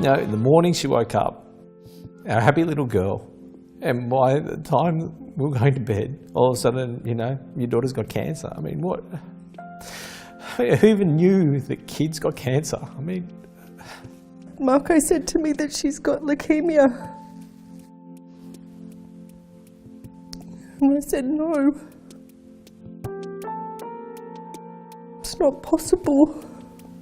know, in the morning she woke up, our happy little girl, and by the time we were going to bed, all of a sudden, you know, your daughter's got cancer. I mean, what? Who even knew that kids got cancer? I mean... Marco said to me that she's got leukemia. And I said, no. It's not possible.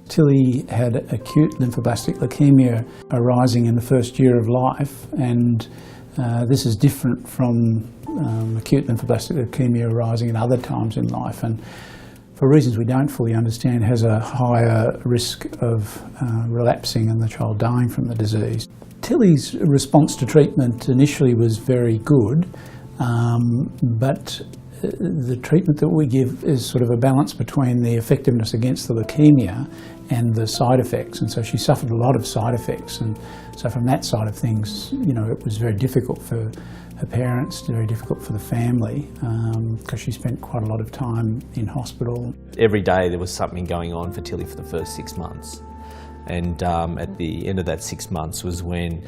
Tilly had acute lymphoblastic leukemia arising in the first year of life, and this is different from acute lymphoblastic leukemia arising at other times in life, and for reasons we don't fully understand has a higher risk of relapsing and the child dying from the disease. Tilly's response to treatment initially was very good, but the treatment that we give is sort of a balance between the effectiveness against the leukemia and the side effects, and so she suffered a lot of side effects, and so from that side of things, you know, it was very difficult for her parents, very difficult for the family, because she spent quite a lot of time in hospital. Every day there was something going on for Tilly for the first 6 months, and at the end of that 6 months was when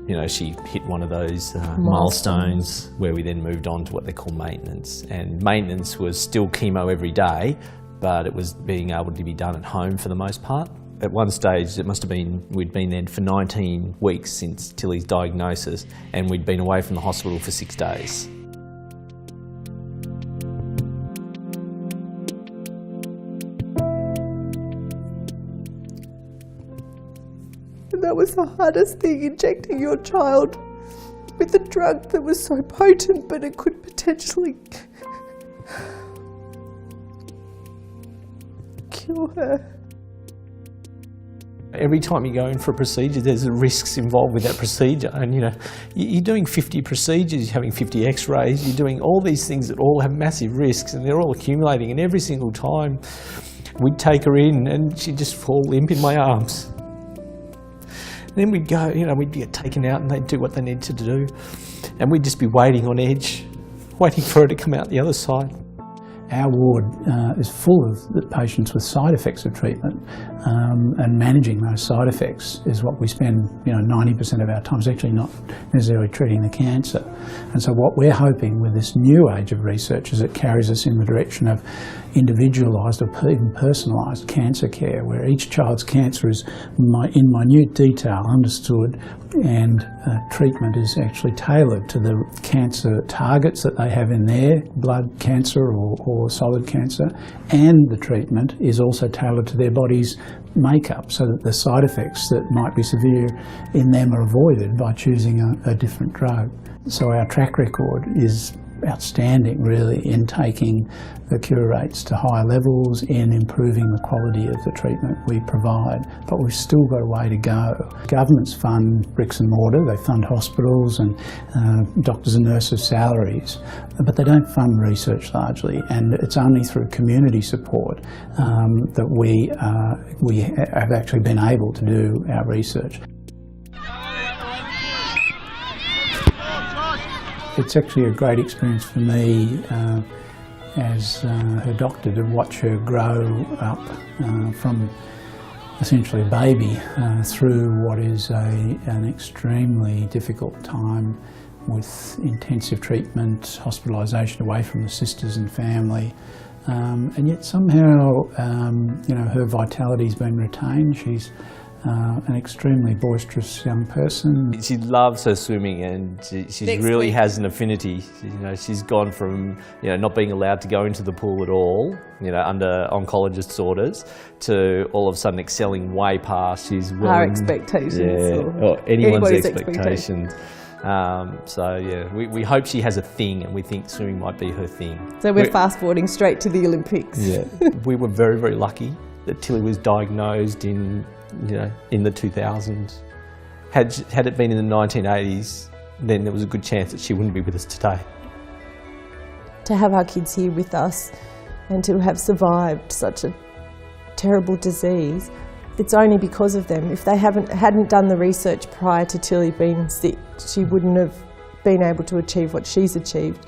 you know, she hit one of those milestones where we then moved on to what they call maintenance. And maintenance was still chemo every day, but it was being able to be done at home for the most part. At one stage, it must have been, we'd been there for 19 weeks since Tilly's diagnosis, and we'd been away from the hospital for 6 days. That was the hardest thing, injecting your child with a drug that was so potent, but it could potentially kill her. Every time you go in for a procedure, there's risks involved with that procedure, and you know, you're doing 50 procedures, you're having 50 x-rays, you're doing all these things that all have massive risks, and they're all accumulating, and every single time we'd take her in and she'd just fall limp in my arms. Then we'd go, you know, we'd get taken out and they'd do what they need to do, and we'd just be waiting on edge, waiting for her to come out the other side. Our ward is full of the patients with side effects of treatment, and managing those side effects is what we spend, you know, 90% of our time. It's actually not necessarily treating the cancer. And so what we're hoping with this new age of research is it carries us in the direction of individualised or even personalised cancer care, where each child's cancer is in minute detail understood, and treatment is actually tailored to the cancer targets that they have in their blood cancer or solid cancer, and the treatment is also tailored to their body's makeup, so that the side effects that might be severe in them are avoided by choosing a different drug. So our track record is outstanding, really, in taking the cure rates to higher levels, in improving the quality of the treatment we provide, but we've still got a way to go. Governments fund bricks and mortar, they fund hospitals and doctors and nurses' salaries, but they don't fund research largely, and it's only through community support that we have actually been able to do our research. It's actually a great experience for me as her doctor to watch her grow up from essentially a baby through what is an extremely difficult time with intensive treatment, hospitalisation away from the sisters and family, and yet somehow you know, her vitality's been retained. She's an extremely boisterous young person. She loves her swimming, and she really has an affinity. You know, she's gone from, you know, not being allowed to go into the pool at all, you know, under oncologist's orders, to all of a sudden excelling way past our expectations, or anyone's expectations. So yeah, we hope she has a thing, and we think swimming might be her thing. So we're fast forwarding straight to the Olympics. Yeah, we were very, very lucky that Tilly was diagnosed in the 2000s. Had it been in the 1980s, then there was a good chance that she wouldn't be with us today. To have our kids here with us and to have survived such a terrible disease, it's only because of them. If they hadn't done the research prior to Tilly being sick, she wouldn't have been able to achieve what she's achieved.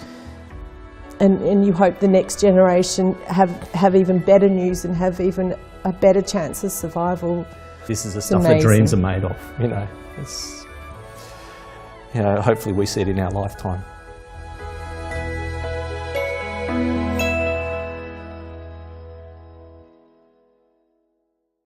And you hope the next generation have even better news and have even a better chance of survival This is the stuff that dreams are made of, you know. It's, you know, hopefully we see it in our lifetime.